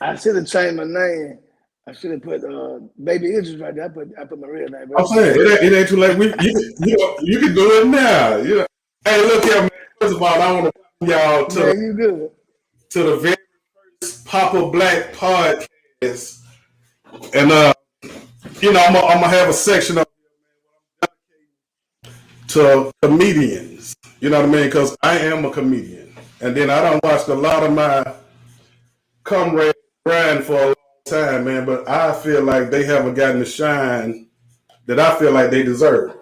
I should have changed my name. I should have put Baby Idris right there. I put my real name, but I'm it's too saying late. it ain't too late. You can do it now. You know. Hey, look here, man. First of all, I want to welcome y'all Man, you good. to the very Papa Black podcast, and I'm gonna have a section of to comedians. You know what I mean? Because I am a comedian, and then I don't watch a lot of my comrades grind for a long time, man. But I feel like they haven't gotten the shine that I feel like they deserve.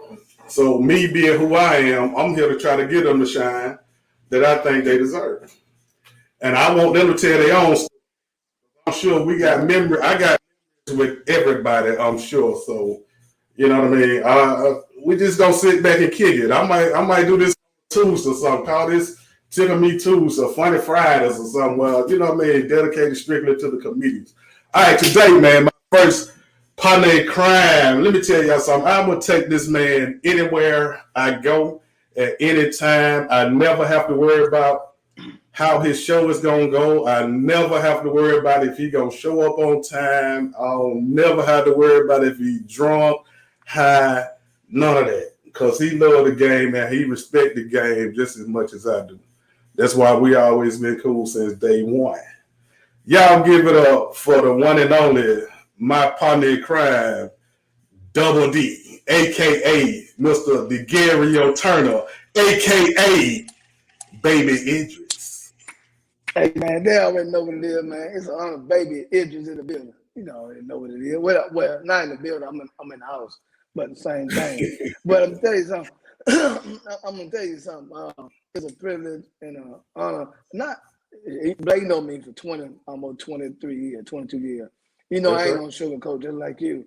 So me being who I am, I'm here to try to get them the shine that I think they deserve. And I want them to tell their own story. I'm sure we got memory. I got memories with everybody, I'm sure. So, you know what I mean? We just don't sit back and kick it. I might do this Tuesday or something. Call this Tickle Me Tuesday or Funny Fridays or something. Well, you know what I mean? Dedicated strictly to the comedians. All right, today, man, my first partner in crime. Let me tell y'all something. I'm gonna take this man anywhere I go at any time. I never have to worry about how his show is gonna go. I never have to worry about if he gonna show up on time. I'll never have to worry about if he drunk, high, none of that. Because he love the game and he respect the game just as much as I do. That's why we always been cool since day one. Y'all give it up for the one and only, my partner in crime, Double D, a.k.a. Mr. DeGario Turner, a.k.a. Baby Idris. Hey man, they already know what it is, man. It's an honor, Baby Idris in the building. You know, already know what it is. Well, not in the building. I'm in the house, but the same thing. But I'm gonna tell you something. I'm gonna tell you something. It's a privilege and an honor. Not Blake know me for almost 23 years, 22 years. You know, That's I ain't right. no sugarcoat just like you.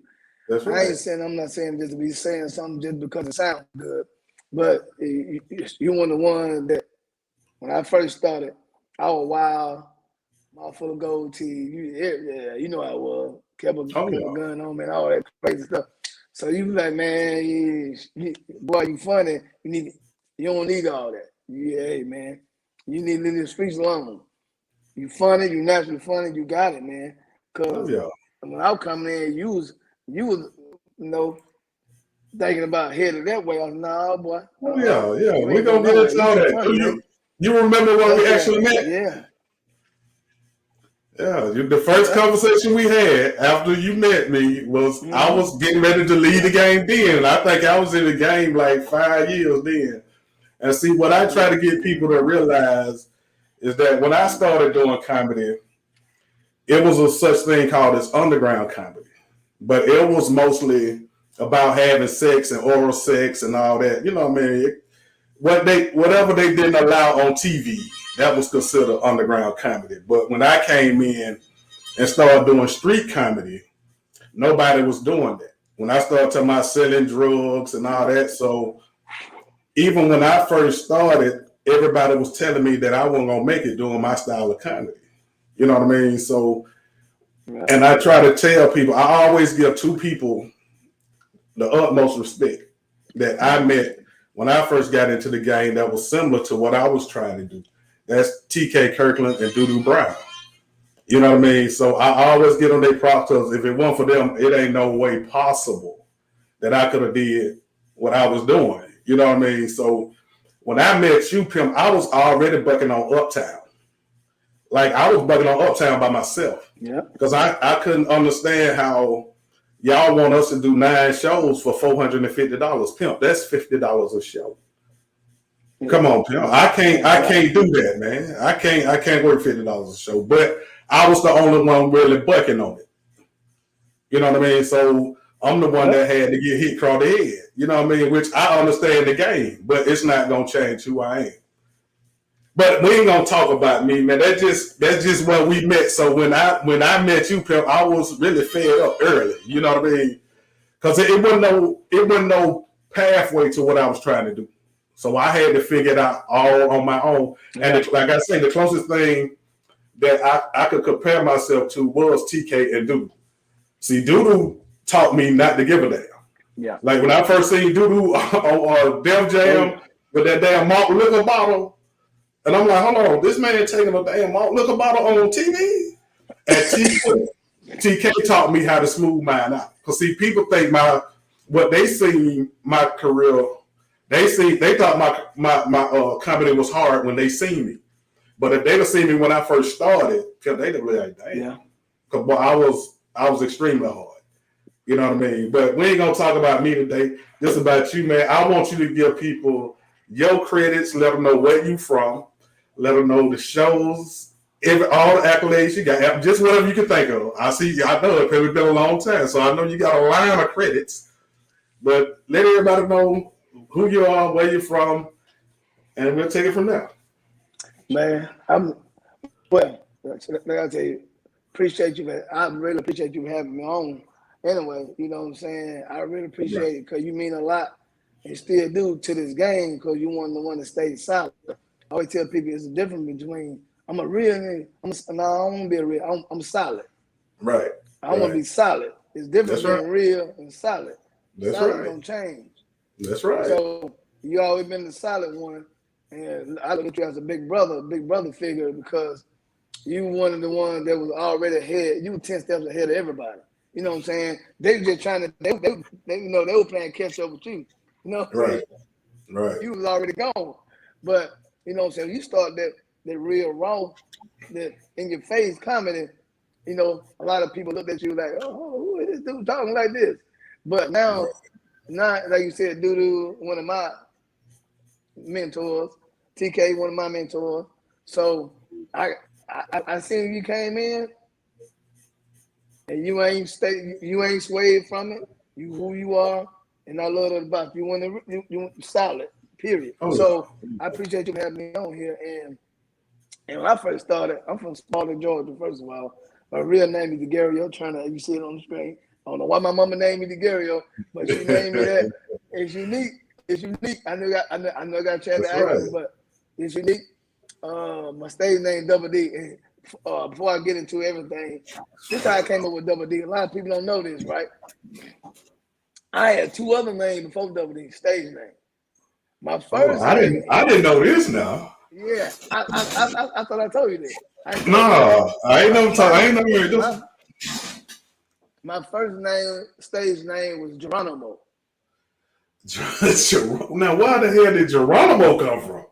That's I right. ain't saying I'm not saying just to be saying something just because it sounds good. But you one of the ones that when I first started, I was wild, mouth full of gold teeth. Yeah, you know how I was. Kept Oh a yeah. gun on me and all that crazy stuff. So you be like, man, boy, you funny. You don't need all that. Yeah, hey, man. You need to leave the streets alone. You funny, you naturally funny, you got it, man. Oh Cause yeah. when I was coming in, you was, you know, thinking about headed that way. I was nah, boy, Oh yeah. Yeah. you We're ain't going gonna get nowhere. into You all too that. funny, Do man. you remember when Oh we yeah, actually met? yeah. Yeah, the first Yeah. conversation we had after you met me was I Mm-hmm. was getting ready to leave the Yeah. game then. I think I was in the game like 5 years then. And see, what I try to get people to realize is that when I started doing comedy, it was a such thing called as underground comedy. But it was mostly about having sex and oral sex and all that. You know what I mean? Whatever they didn't allow on TV, that was considered underground comedy. But when I came in and started doing street comedy, nobody was doing that. When I started talking about selling drugs and all that, so even when I first started, everybody was telling me that I wasn't gonna make it doing my style of comedy. You know what I mean? So, Right. and I try to tell people, I always give two people the utmost respect that I met when I first got into the game that was similar to what I was trying to do. That's TK Kirkland and Doodoo Brown. You know what I mean? So I always get on their props because if it weren't for them, it ain't no way possible that I could have did what I was doing. You know what I mean? So when I met you, Pimp, I was already bucking on Uptown. Like I was bucking on Uptown by myself Yeah. because I couldn't understand how y'all want us to do 9 shows for $450. Pimp, that's $50 a show. Yeah. Come on, Pimp. I Right. can't do that, man. I can't work $50 a show. But I was the only one really bucking on it. You know what I mean? So I'm the one Yeah. that had to get hit across the head. You know what I mean? Which I understand the game, but it's not gonna change who I am. But we ain't gonna talk about me, man. That's just where we met. So when I met you, Pimp, I was really fed up early. You know what I mean? Because it wasn't no pathway to what I was trying to do. So I had to figure it out all on my own. And Yeah. like I say, the closest thing that I could compare myself to was TK and Doodoo. See, Doodoo taught me not to give a damn. Yeah. Like when I first seen Doodoo on Def Oh Jam yeah. with that damn malt liquor bottle, and I'm like, hold on, this man taking a damn malt liquor bottle on TV? at TK taught me how to smooth mine out. Cause see, people think what they see my career, they thought my comedy was hard when they seen me. But if they'd have seen me when I first started, they'd have been like, damn. Yeah. Cause boy, I was extremely hard. You know what I mean? But we ain't gonna talk about me today. Just about you, man. I want you to give people your credits, let them know where you from, let them know the shows, all the accolades you got, just whatever you can think of. I know it because it's been a long time, so I know you got a line of credits. But let everybody know who you are, where you're from, and we'll take it from there. Man, like I tell you, appreciate you, man. I really appreciate you having me on. Anyway, you know what I'm saying? I really appreciate it because you mean a lot and still do to this game because you want the one to stay solid. I always tell people it's a difference between I'm a real nigga. I don't want to be a real. I'm solid. Right. I want to be solid. It's different being real and solid. That's solid right. Don't change. That's right. So you always been the solid one, and I look at you as a big brother figure because you one of the ones that was already ahead. You were 10 steps ahead of everybody. You know what I'm saying? They were just trying to. They were playing catch up with you. You know what I'm saying? Right. You was already gone, but you know what I'm saying. You start that real raw, that in your face comedy. You know, a lot of people looked at you like, oh, who is this dude talking like this? But now, like you said, Dudu, one of my mentors, TK, one of my mentors. So I seen you came in. And you ain't swayed from it. You who you are, and I love that about you. You solid, period. So I appreciate you having me on here. And when I first started, I'm from Sparta, Georgia. First of all, my real name is DeGario. You see it on the screen. I don't know why my mama named me DeGario, but she named me that. It's unique. It's unique. I know I got a chance to accent, but it's unique. My stage name Double D. And before I get into everything, this is how I came up with Double D. A lot of people don't know this, right? I had two other names before Double D, stage name. My first name. I didn't know this now. Yeah, I thought I told you this. I ain't never this. My first name, stage name was Geronimo. Now, why the hell did Geronimo come from?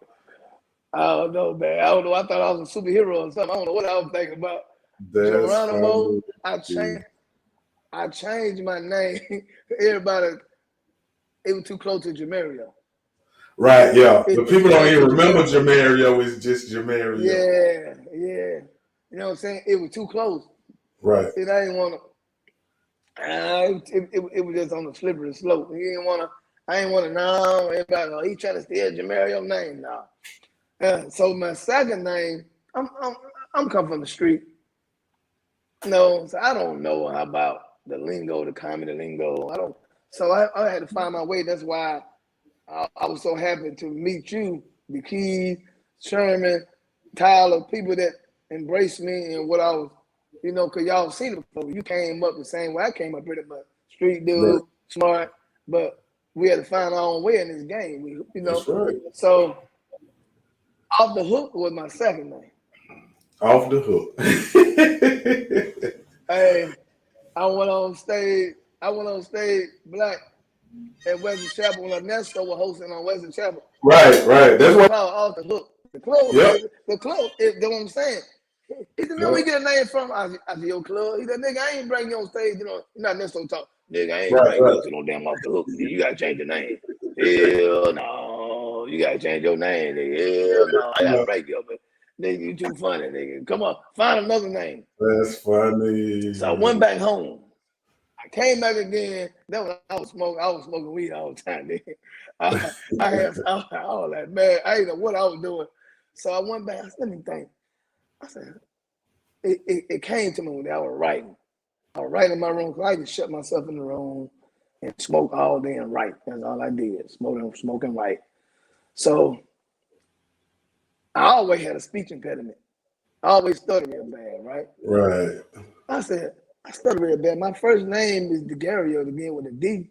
I don't know, man. I don't know. I thought I was a superhero or something. I don't know what I was thinking about. That's Geronimo. I changed my name. Everybody, it was too close to Jamario. Right, yeah. But people don't even remember Jamario. It's just Jamario. Yeah. You know what I'm saying? It was too close. Right. And I didn't want to. It was just on the slippery slope. I didn't want to know. Everybody know he trying to steal Jamario's name now. So my second name, I'm come from the street. No, so I don't know about the lingo, the comedy lingo. I don't. So I had to find my way. That's why I was so happy to meet you, the Keys, Sherman, Tyler, people that embraced me and what I was, because y'all seen it before. You came up the same way I came up pretty much. Street dude, smart, but we had to find our own way in this game. That's right. So Off the Hook was my second name. Off the Hook. Hey, I went on stage black at Western Chapel when Ernesto was hosting on Western Chapel. Right. That's what called Off the Hook. The club, the club is what I'm saying. He said, "No, we get a name from." I said, "Your club." He said, "Nigga, I ain't bring you on stage. You're not Ernesto talk. Nigga, I ain't bring you to no damn Off the Hook. You gotta change your name. Hell no, you gotta change your name, nigga. Hell no, I gotta break you, but nigga, you too funny, nigga. Come on, find another name." That's funny. So I went back home. I came back again. Then when I was smoking weed all the time. I was like, man, I didn't know what I was doing. So I went back. I said, let me think. I said, it came to me when I was writing. I was writing in my room because I just shut myself in the room and smoke all day and write. That's all I did, smoke and write. So I always had a speech impediment. I always stuttered real bad, right? Right. I said, I stutter real bad. My first name is DeGario to begin with a D.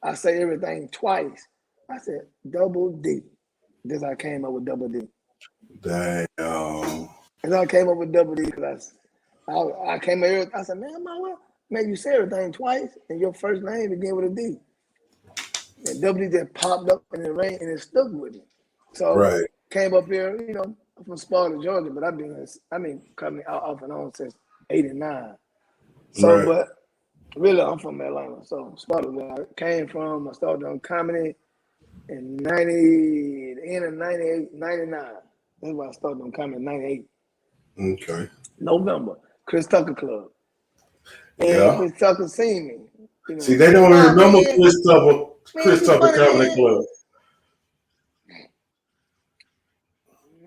I say everything twice. I said Double D. This I came up with Double D. Damn. And I came up with Double D because I came here. I said, man, man, you say everything twice, and your first name begin with a D. And W just popped up in the rain, and it stuck with me. So Right. came up here, I'm from Sparta, Georgia, but coming off and on since '89. So, Right. but really, I'm from Atlanta. So Sparta, where I came from. I started doing comedy in 90, the end of 98, 99. That's why I started doing comedy in 98. Okay. November, Chris Tucker Club. And Yeah. Chris Tucker seen me. See, they Man, don't even nah, remember man, man, Chris you Tucker funny, Comedy man. Club.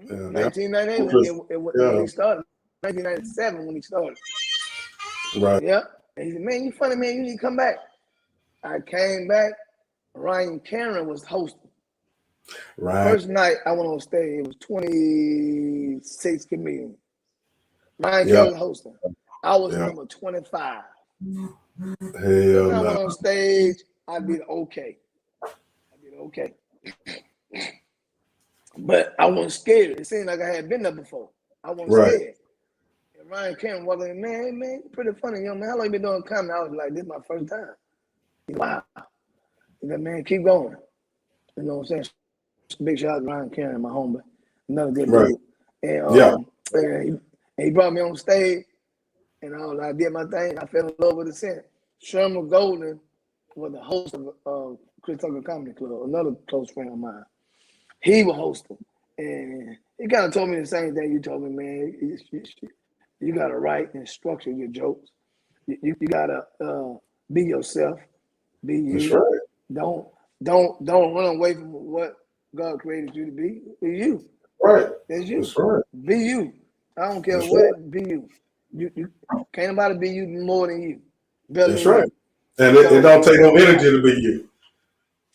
Yeah, they 1998 Chris. when Yeah. he started. 1997 when he started. Right. Yeah. And he said, man, you funny, man. You need to come back. I came back. Ryan Cameron was hosting. Right. First night I went on stage, it was 26 comedians. Ryan Yeah. Cameron was hosting. I was Yeah. number 25. Hell When I no. went on stage, I did okay. But I wasn't scared. It seemed like I had been there before. I wasn't Right. scared. And Ryan Cameron walked in, man, you pretty funny, young man. How long you been doing comedy? I was like, this is my first time. Wow. He said, man, keep going. You know what I'm saying? Big shout out to Ryan Cameron, my homie. Another good Right. dude. And, Yeah. he brought me on stage, and I did my thing. I fell in love with the scent. Sherman Golden was the host of Chris Tucker Comedy Club, another close friend of mine. He was hosting. And he kind of told me the same thing you told me, man. You got to write and structure your jokes. You got to be yourself, be That's you. right. Don't run away from what God created you to be. Be you. Right. It's you. That's right. Be you. I don't care That's what right. it be you. You can't nobody be you more than you, better That's than right. you. And it So don't take no energy to be you.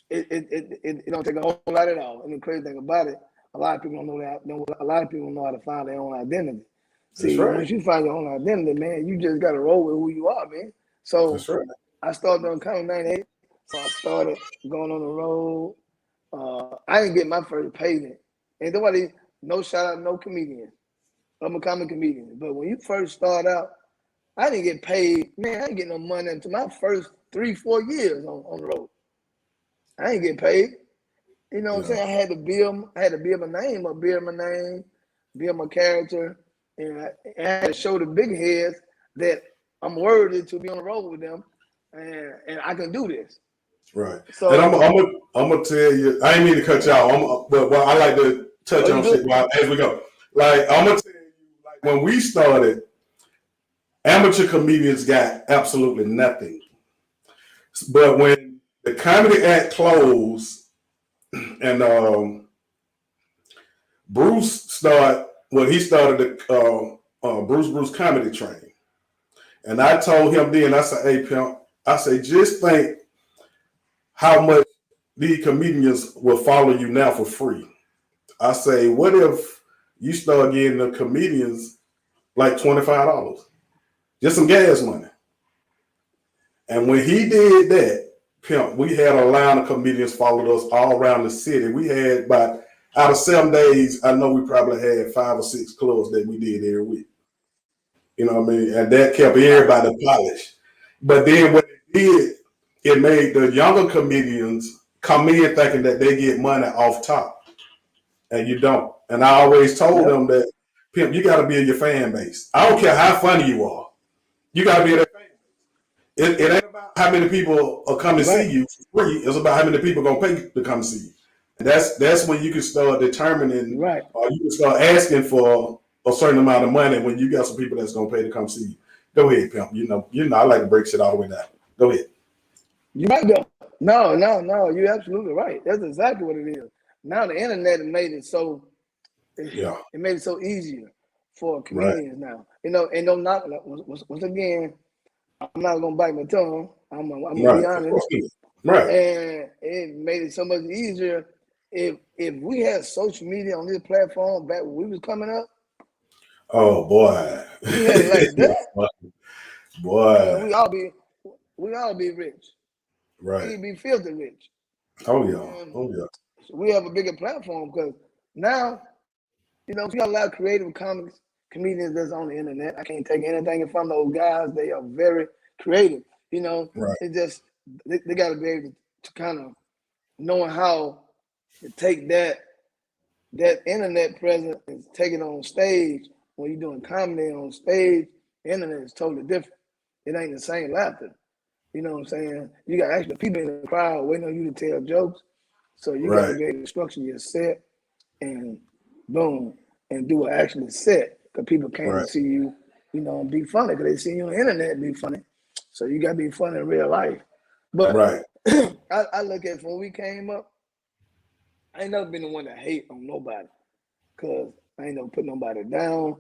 it don't take a whole lot at all. And the crazy thing about it, a lot of people don't know that. A lot of people don't know how to find their own identity. That's See, right. once you find your own identity, man, you just got to roll with who you are, man. So That's right. I started doing comedy 98. So I started going on the road. I didn't get my first payment. And nobody, no shout out, no comedian. I'm a comic comedian. But when you first start out, I didn't get paid. Man, I didn't get no money until my first 3-4 years on the road. I ain't get paid. You know what I'm Yeah. saying? I had to build my name, build my character, and I had to show the big heads that I'm worthy to be on the road with them, and I can do this. Right. And So, I'm gonna tell you. I ain't mean to cut you out. But I like to touch oh, you on shit good? as we go. Like I'm gonna tell you, like when we started, amateur comedians got absolutely nothing. But when the comedy act closed and he started the Bruce comedy train. And I told him then, I said, hey pimp, I say, just think how much these comedians will follow you now for free. I say, what if you start getting the comedians like $25? Just some gas money. And when he did that, pimp, we had a line of comedians followed us all around the city. We had about out of 7 days, I know we probably had 5 or 6 clubs that we did every week. You know what I mean? And that kept Right. everybody polished. But then what it did, it made the younger comedians come in thinking that they get money off top. And you don't. And I always told Yep. them that, pimp, you got to be in your fan base. I don't care how funny you are. You got to be in that fan base. It ain't about how many people are coming to see Right. you for free. It's about how many people are going to pay to come see you. And that's when you can start determining, Right. or you can start asking for a certain amount of money when you got some people that's going to pay to come see you. Go ahead, pimp. I like to break shit all the way down. Go ahead. You right though. No. You're absolutely right. That's exactly what it is. Now the internet made it so Yeah. it made it so easier for Right. comedians now. And don't knock once again. I'm not gonna bite my tongue. I'm gonna Right. be Of course. honest. Right. And it made it so much easier. If we had social media on this platform back when we was coming up, Oh boy. we had it like that, man. Boy. We all be rich. Right. We'd be filthy rich. Oh yeah. And Oh yeah. so we have a bigger platform because now, we got a lot of creative comics comedians that's on the internet. I can't take anything from those guys. They are very creative. You know, Right. it just they got to be able to kind of knowing how to take that internet presence and take it on stage. When you're doing comedy on stage, the internet is totally different. It ain't the same laughter. You know what I'm saying? You got actually people in the crowd waiting on you to tell jokes. So you got to Right. be able to structure your set and boom, and do an actual set. Because people came to Right. see you, you know, be funny because they see you on the internet be funny. So you got to be funny in real life. But Right. I look at when we came up, I ain't never been the one to hate on nobody. Cause I ain't never put nobody down.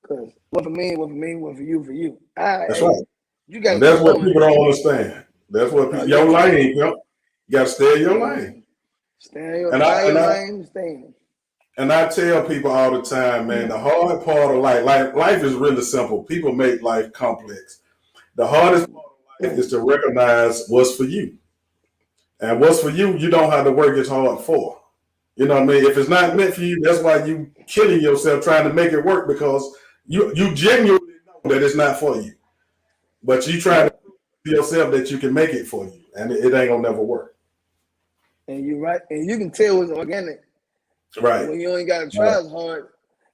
Cause what for me, what for me, what for you, for you. That's right. You And gotta that's keep what going. people don't understand. That's what No, you your gotta keep lane. You got to stay in your lane. stay in your, And I find and your I lane, stay in. and I tell people all the time, man, the hard part of life is really simple. People make life complex. The hardest part of life is to recognize what's for you. And what's for you, you don't have to work as hard for. You know what I mean? If it's not meant for you, that's why you killing yourself trying to make it work because you genuinely know that it's not for you. But you try to Yep. prove to yourself that you can make it for you. And it ain't gonna never work. And you're right. And you can tell it's organic Right. when you ain't gotta try Right. as hard.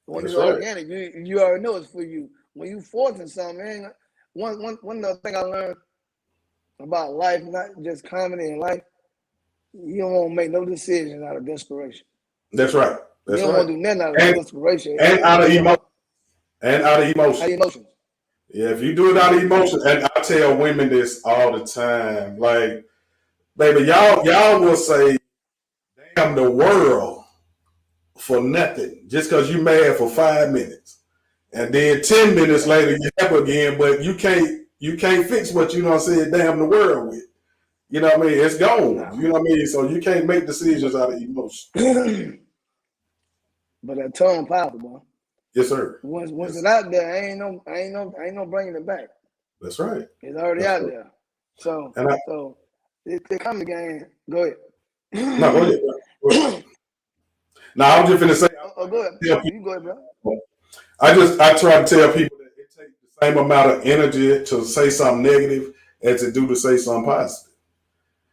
When it's That's right. organic, you already know it's for you. When you forcing something, man, one other thing I learned about life, not just comedy and life, you don't want to make no decisions out of desperation. That's right. You That's don't right. want to do nothing out of And desperation. and out of Your emotion. heart, And out of how emotion. your emotions. Yeah, if you do it out of emotion, and I tell women this all the time, like, baby, y'all will say, damn the world for nothing just because you mad for 5 minutes. And then 10 minutes later you happy again, but you can't fix what you don't say damn the world with. You know what I mean? It's gone. Nah. You know what I mean? So you can't make decisions out of emotion. But that tongue powerful, boy. Yes, sir. Once Yes. it out there, ain't no bringing it back. That's right. It's already That's out right. there. So And I so it come the game. Go no, go ahead. ahead. Go ahead. Now I was just gonna say Go ahead. I tell You go ahead, bro. people I try to tell people that it takes the same amount of energy to say something negative as it do to say something positive.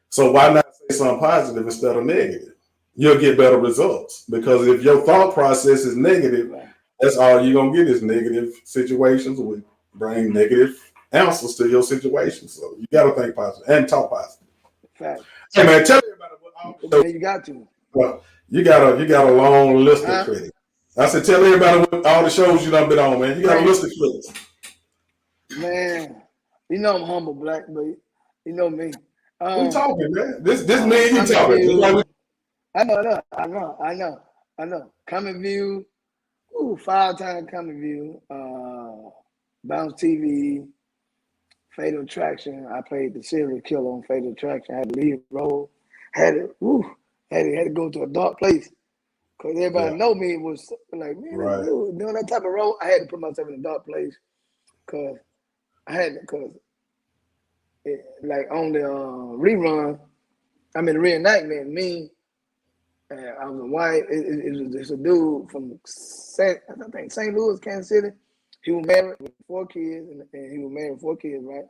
So why not say something positive instead of negative? You'll get better results because if your thought process is negative, Right. that's all you're gonna get is negative situations with bring negative answers to your situation. So you gotta think positive and talk positive. Fact. Hey man, tell everybody what all the shows. Man, you got to. Well, you got a long list of Huh? credits. I said, tell everybody what all the shows you done been on, man. You got a Man, list of credits. man. You know I'm humble, Black, but you know me. We Um, talking, man. This me and you Comic talking. Just like View. I know. Comic View. Ooh, 5-time Comic View. Bounce TV. Fatal Attraction. I played the serial killer on Fatal Attraction. I had to leave the role. Had to, had to go to a dark place because yeah, everybody know me. It was like, man, this right, dude doing that type of role. I had to put myself in a dark place because like on the rerun, I mean the reenactment. Me, I was a white. It was just a dude from I think St. Louis, Kansas City. He was married with 4 kids, and he was married with 4 kids, right?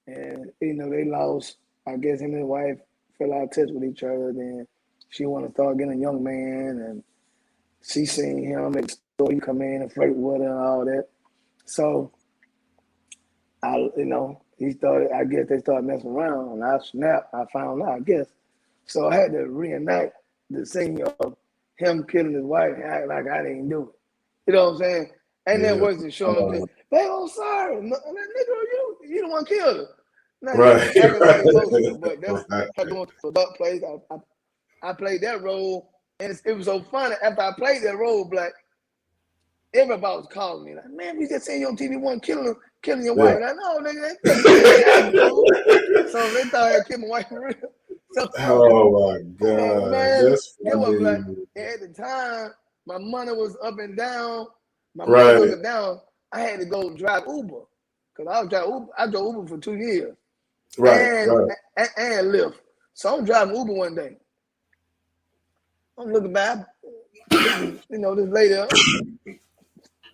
And they lost. I guess him and his wife fell out of touch with each other. Then she wanted to start getting a young man, and she seen him at the store. He come in and flirt with her and all that. So he started. I guess they started messing around, and I snapped. I found out. I guess so. I had to reenact the scene of him killing his wife and act like I didn't do it. You know what I'm saying? Ain't that yeah, worse than showing up there? Babe, I'm sorry. No, nigga, you the one killed her. Now you right, acting all emotional, but that's right, had going to a dark place. I played that role, and it was so funny. After I played that role, Black, everybody was calling me like, "Man, we just seen you on TV one killing your yeah. wife." And I know, nigga, that's the same guy, dude. So they thought I had killed my wife for real. So, Oh my God, man, that's get what, Black? funny. At the time, my money was up and down. My money was Right, up and down. I had to go drive Uber because I was driving Uber. I drove Uber for 2 years right, right. and Lyft. So I'm driving Uber one day. I'm looking back, picking, this lady up.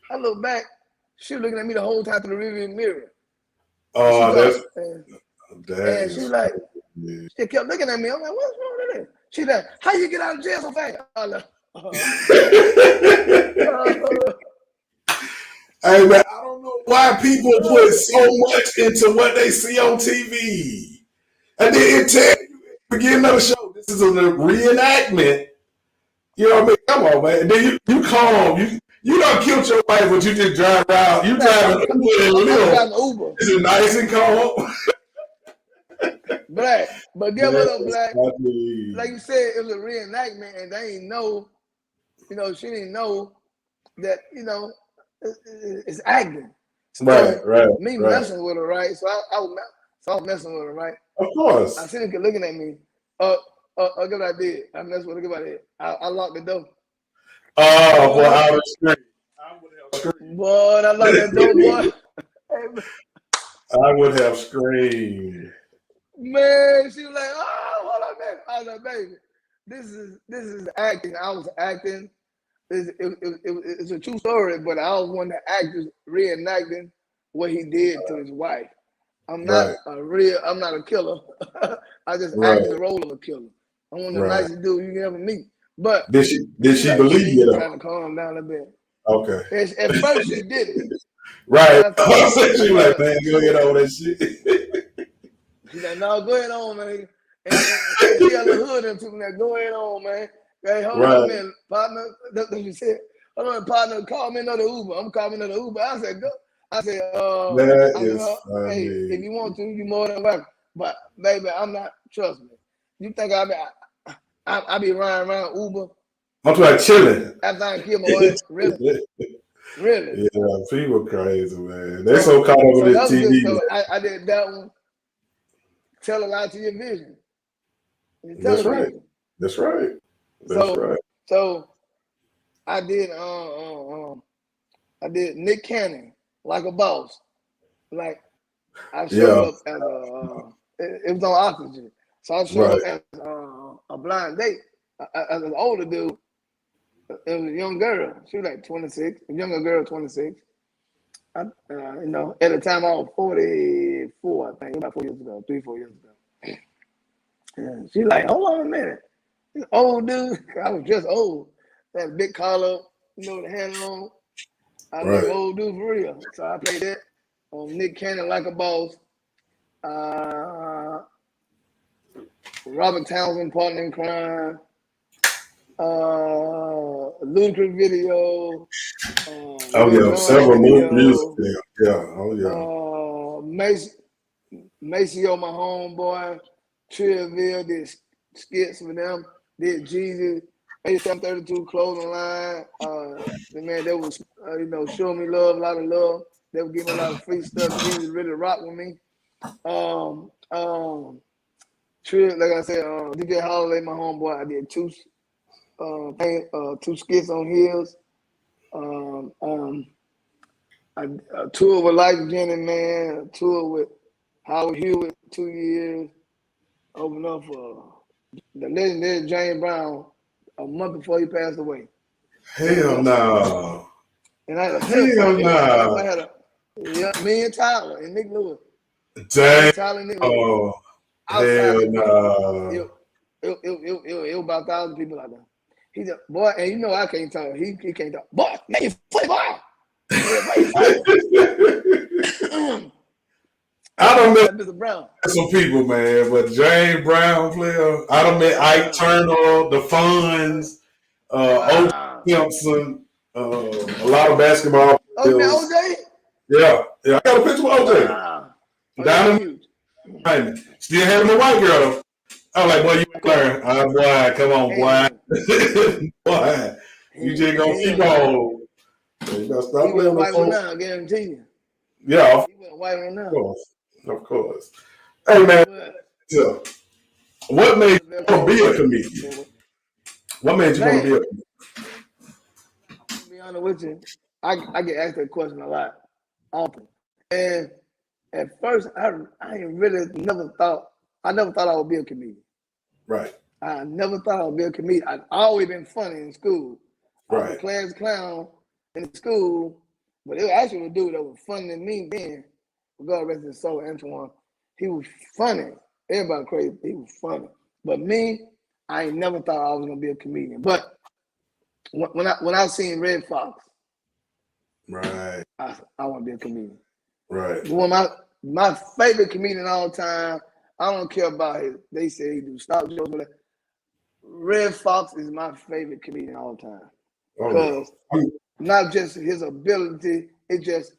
I look back. She was looking at me the whole time through the rearview mirror. And she Oh, talked, that and she is like, funny. she kept looking at me. I'm like, what's wrong with that? She like, how you get out of jail so fast? I like, Hey man, I don't know why people put so much into what they see on TV. And then it tells you at the beginning of the show, this is a reenactment. You know what I mean? Come on, man. And then you calm. You don't killed your wife, but you just drive around. You driving Uber and I'm Lyft. driving Uber. Is it nice and calm? Black. But get what up, Black? Funny. Like you said, it was a reenactment, and they didn't know, she didn't know that, it's acting. So me messing with her, right? So I was messing with her, right? Of course. I seen her looking at me. Guess what I did? I messed with her. Get about it. I locked the door. Oh, boy, I would have screamed. Boy, I locked that door, boy. I would have screamed. Man, she was like, oh, hold on, man. I was like, baby, this is acting. I was acting. It's a true story, but I was one of the actors reenacting what he did to his wife. I'm not I'm not a killer. I just acted the role of a killer. I'm one of the nicest dudes you can ever meet. But did she believe you though? Trying to calm down a bit. Okay. At first she didn't. Right. She like, man, go get all that shit. She's like, no, go ahead on, man. And she had a hood and took me like, go ahead on, man. Hey, hold on a minute, partner. That's what she said. Hold on, partner, call me another Uber. I'm calling another Uber. I said, go. I said, hey, if you want to, you more than welcome. But baby, I'm not. Trust me. You think I be riding around Uber? I'm trying to chilling. After I kill my wife, really? Really? Yeah, people crazy, man. They so caught up with this TV. So I did that one. Tell a lie to your vision. That's right. That's right. That's right. So I did Nick Cannon, Like a Boss. Like I showed up as it was on oxygen. So I showed up as a blind date, as an older dude. It was a young girl. She was like 26, a younger girl, 26. At the time I was 44, I think, about 4 years ago, 3-4 years ago. And she like, hold on a minute. This old dude, I was just old. That big collar, the handle on. I was an old dude for real. So I played that on Nick Cannon, Like a Boss. Robert Townsend, Partner in Crime. Ludacris video. Several music. Maceo, my homeboy. Trillville did skits with them. Did Jesus. 8732 clothing line. The man that was showing me love, a lot of love. They were giving me a lot of free stuff. Jesus really rocked with me. Trill, like I said, DJ Holiday, my homeboy. I did two skits on his. I toured with Life Jenny, man. I toured with Howard Hewitt 2 years. Opened up for the legendary James Brown a month before he passed away. Hell no. And I had a Hell no. I had me and Tyler and Nick Lewis. Dang. Tyler and Nick Lewis. Hell no. It was about 1,000 people out there. He said, boy, and I can't talk. He can't talk. Boy, man, you funny, boy. I don't met some people, man, but James Brown player. I don't met Ike Turner, the Fonz, O.J. Simpson, a lot of basketball players. OJ? Yeah. I got a picture with OJ. Down in still having a white girl. I was like, boy, you ain't learn. Boy, come on, boy. Boy, you just gonna keep on. You gotta stop playing white one now, I guarantee you. Yeah. He went white one now. Of course. Hey, man. What made you want to be a comedian? What made you want to be a comedian? To be honest with you, I get asked that question a lot, often. And at first, I really never thought I would be a comedian. Right. I never thought I would be a comedian. I've always been funny in school. I was a class clown in school, But it was actually a dude that was funny than me then. God rest his soul, Antoine. He was funny. Everybody crazy. He was funny. But me, I ain't never thought I was gonna be a comedian. But when I seen Red Fox, Right. I want to be a comedian. Right. One of my favorite comedian all time. I don't care about his. They say he do stock jokes. Red Fox is my favorite comedian all time because not just his ability, it's just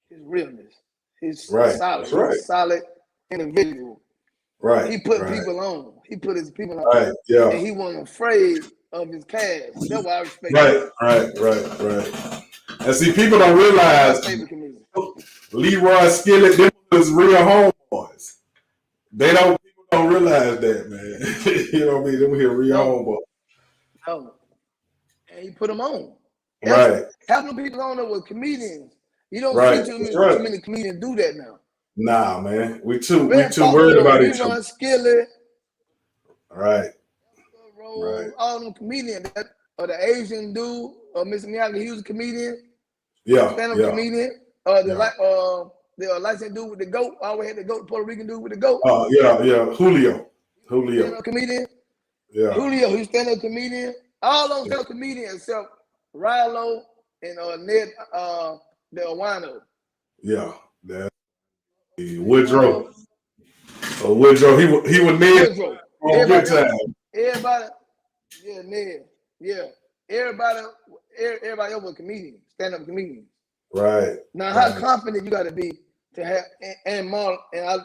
his realness. He's solid. He's a solid individual. Right. He put people on. He put his people on. Right. Yeah. And he wasn't afraid of his cast. That's why I respect him. Right. And see, people don't realize Leroy Skillet, them was real homeboys. People don't realize that, man. You know what I mean? Them here real homeboys. No. And he put them on. Right. Half the people on there were comedians. You don't see too many comedians do that now. Nah, man. We too worried about each other. Skillet. Right. All them comedians. Or the Asian dude, or Mr. Miyagi, he was a comedian. Yeah. Stand-up comedian. The licensed dude with the goat. Always had the goat, Puerto Rican dude with the goat. Yeah. Julio. Stand-up comedian. Yeah. Julio, he's stand-up comedian. All those stand-up comedians except Rilo and Ned Del Wino. Yeah. Woodrow. So Woodrow, he was Ned on good time. Everybody, yeah, Ned. Yeah. Everybody else was comedians, stand-up comedians. Right. Now, how confident you got to be to have and Marlon,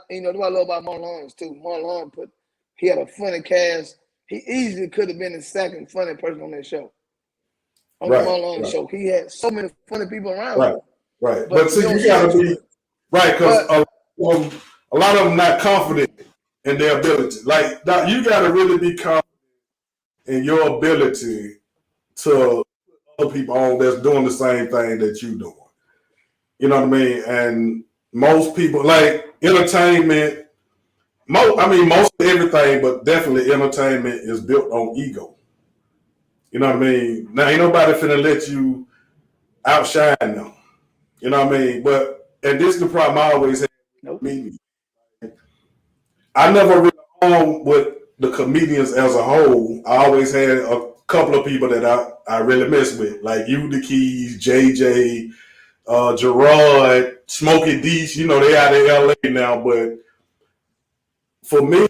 and what I love about Marlon too. Marlon he had a funny cast. He easily could have been the second funny person on that show. On the Marlon show, he had so many funny people around him. Right. But see, you got to be right because a lot of them not confident in their ability. Like you got to really be confident in your ability to other people on that's doing the same thing that you doing. You know what I mean? And most people like entertainment. Most of everything, but definitely entertainment is built on ego. You know what I mean? Now ain't nobody finna let you outshine them. You know what I mean? And this is the problem I always had with me. I never really on with the comedians as a whole. I always had a couple of people that I really mess with, like you, the Keys, JJ, Gerard, Smokey Dees. You know, they out in LA now, but for me,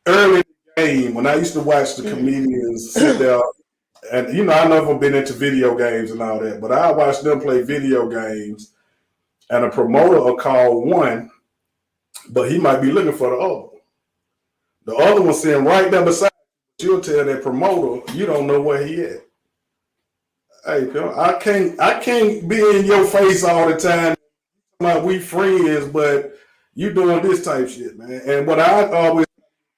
early in the game, when I used to watch the comedians sit there, and I never been into video games and all that, but I watched them play video games, and a promoter will call one, but he might be looking for the other. The other one sitting right there beside you. You'll tell that promoter you don't know where he at. Hey, I can't be in your face all the time. Like we friends, but you doing this type shit, man. And what I always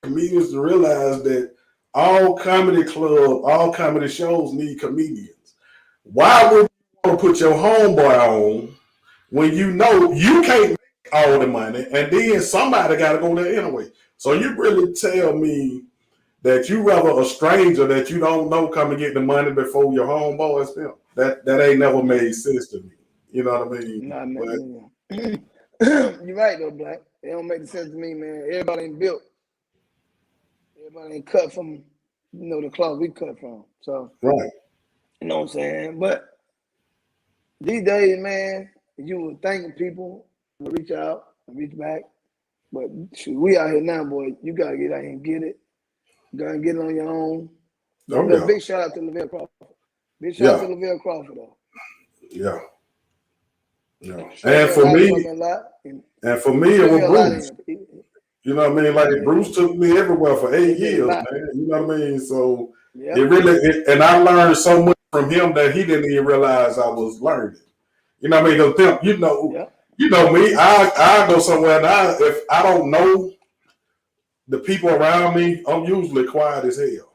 comedians to realize that all comedy clubs, all comedy shows need comedians. Why would you want to put your homeboy on when you know you can't make all the money, and then somebody got to go there anyway? So you really tell me that you rather a stranger that you don't know come and get the money before your homeboy spent? That ain't never made sense to me. You know what I mean? Nah, man. You're right though, Black. It don't make sense to me, man. Everybody ain't built. Everybody ain't cut from, the cloth we cut from. So right. You know what I'm saying? But these days, man, you were thanking people to reach out and reach back. But shoot, we out here now, boy. You gotta get out here and get it. Gotta get it on your own. Big shout out to Lavelle Crawford. Big shout out to Lavelle Crawford though. Yeah. And for me, it was Bruce. You know what I mean? Like Bruce took me everywhere for 8 years, man. You know what I mean? So it really, and I learned so much from him that he didn't even realize I was learning. You know what I mean? Because you know me. I go somewhere and if I don't know the people around me, I'm usually quiet as hell,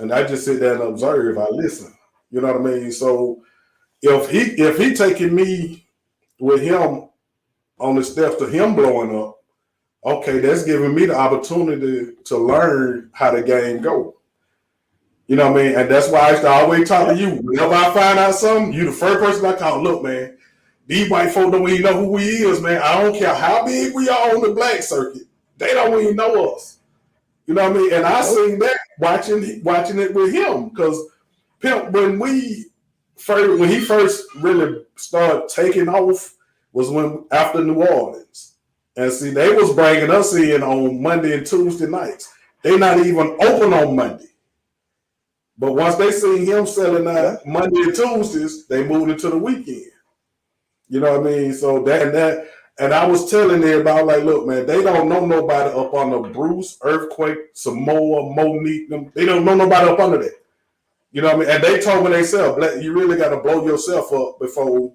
and I just sit there and observe. I listen. You know what I mean? So if he taking me with him on the steps to him blowing up, okay, that's giving me the opportunity to learn how the game go. You know what I mean? And that's why I used to always talk to you. Whenever I find out something, you the first person I call. Look, man, These white folk don't even know who we is, man. I don't care how big we are on the black circuit. They don't even know us. You know what I mean? And I seen that watching it with him because Pimp, when he first really started taking off was when after New Orleans. And see, they was bringing us in on Monday and Tuesday nights. They not even open on Monday. But once they seen him selling out Monday and Tuesdays, they moved it to the weekend. You know what I mean? So and I was telling everybody, like, look, man, they don't know nobody up on the Bruce, Earthquake, Samoa, Monique. They don't know nobody up under that. You know what I mean? And they told me themselves, you really got to blow yourself up before,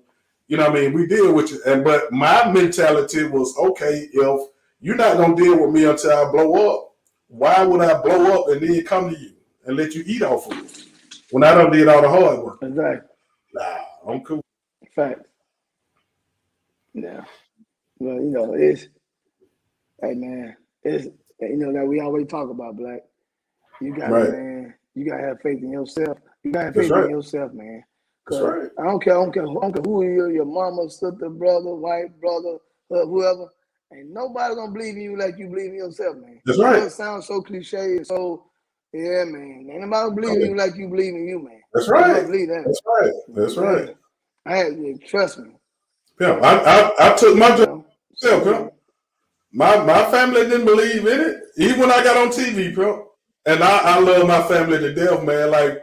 you know what I mean, we deal with you. But my mentality was, okay, if you're not going to deal with me until I blow up, why would I blow up and then come to you and let you eat off of me when I done did all the hard work? Exactly. Nah, I'm cool. Fact. Yeah. Well, hey man, it's that we always talk about, Black. You gotta, right. man. You gotta have faith in yourself. You gotta have That's faith right. in yourself, man. That's Cause right. I don't care who you are, your mama, sister, brother, wife, brother, whoever. Ain't nobody gonna believe in you like you believe in yourself, man. That's I know right. it sounds so cliche and so, yeah, man. Ain't nobody gonna believe in you like you believe in you, man. That's You right. must believe that. That's right. That's right. I had to trust me. Yeah, I took my job myself, So, My family didn't believe in it, even when I got on TV, bro. And I love my family to death, man. Like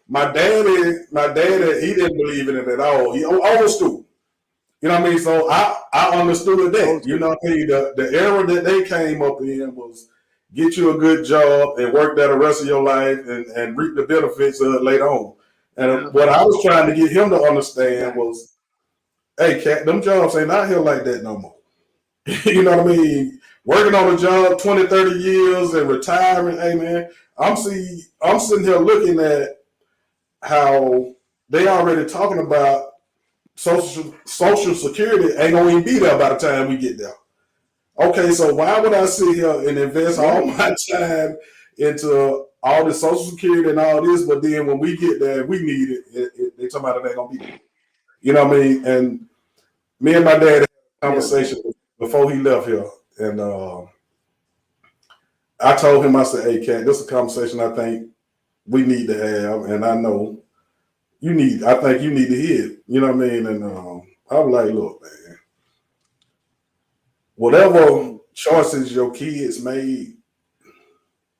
my daddy, he didn't believe in it at all. He old school. You know what I mean? So I understood that. You know what I mean? The era that they came up in was get you a good job and work there the rest of your life and reap the benefits of it later on. And what I was trying to get him to understand was, hey, cat, them jobs ain't out here like that no more. You know what I mean? Working on a job 20, 30 years and retiring, hey man, I'm sitting here looking at how they already talking about social security ain't gonna even be there by the time we get there. Okay, so why would I sit here and invest all my time into all the social security and all this, but then when we get there, we need it, they talking about it ain't gonna be there. You know what I mean? And me and my dad had a conversation before he left here, and I told him, I said, hey, Cat, this is a conversation I think we need to have, and I know I think you need to hear it. You know what I mean? And I was like, look, man, whatever choices your kids made,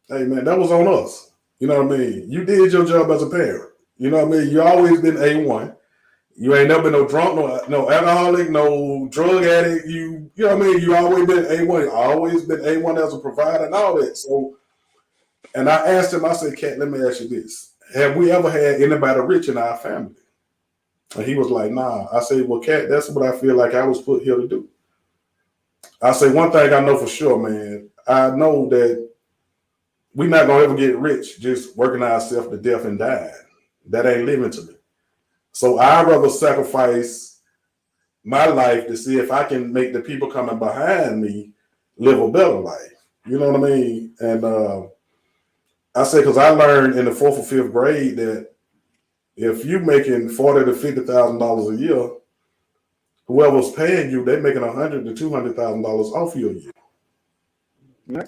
hey, man, that was on us. You know what I mean? You did your job as a parent. You know what I mean? You always been A1. You ain't never been no drunk, no alcoholic, no drug addict. You know what I mean? You always been A1. Always been A1 as a provider and all that. So, and I asked him, I said, Cat, let me ask you this. Have we ever had anybody rich in our family? And he was like, nah. I said, well, Cat, that's what I feel like I was put here to do. I say, one thing I know for sure, man. I know that we're not going to ever get rich just working ourselves to death and dying. That ain't living to me. So I'd rather sacrifice my life to see if I can make the people coming behind me live a better life. You know what I mean? And I say, because I learned in the 4th or 5th grade that if you making $40,000 to $50,000 a year, whoever's paying you, they're making $100,000 to $200,000 off your year. Right.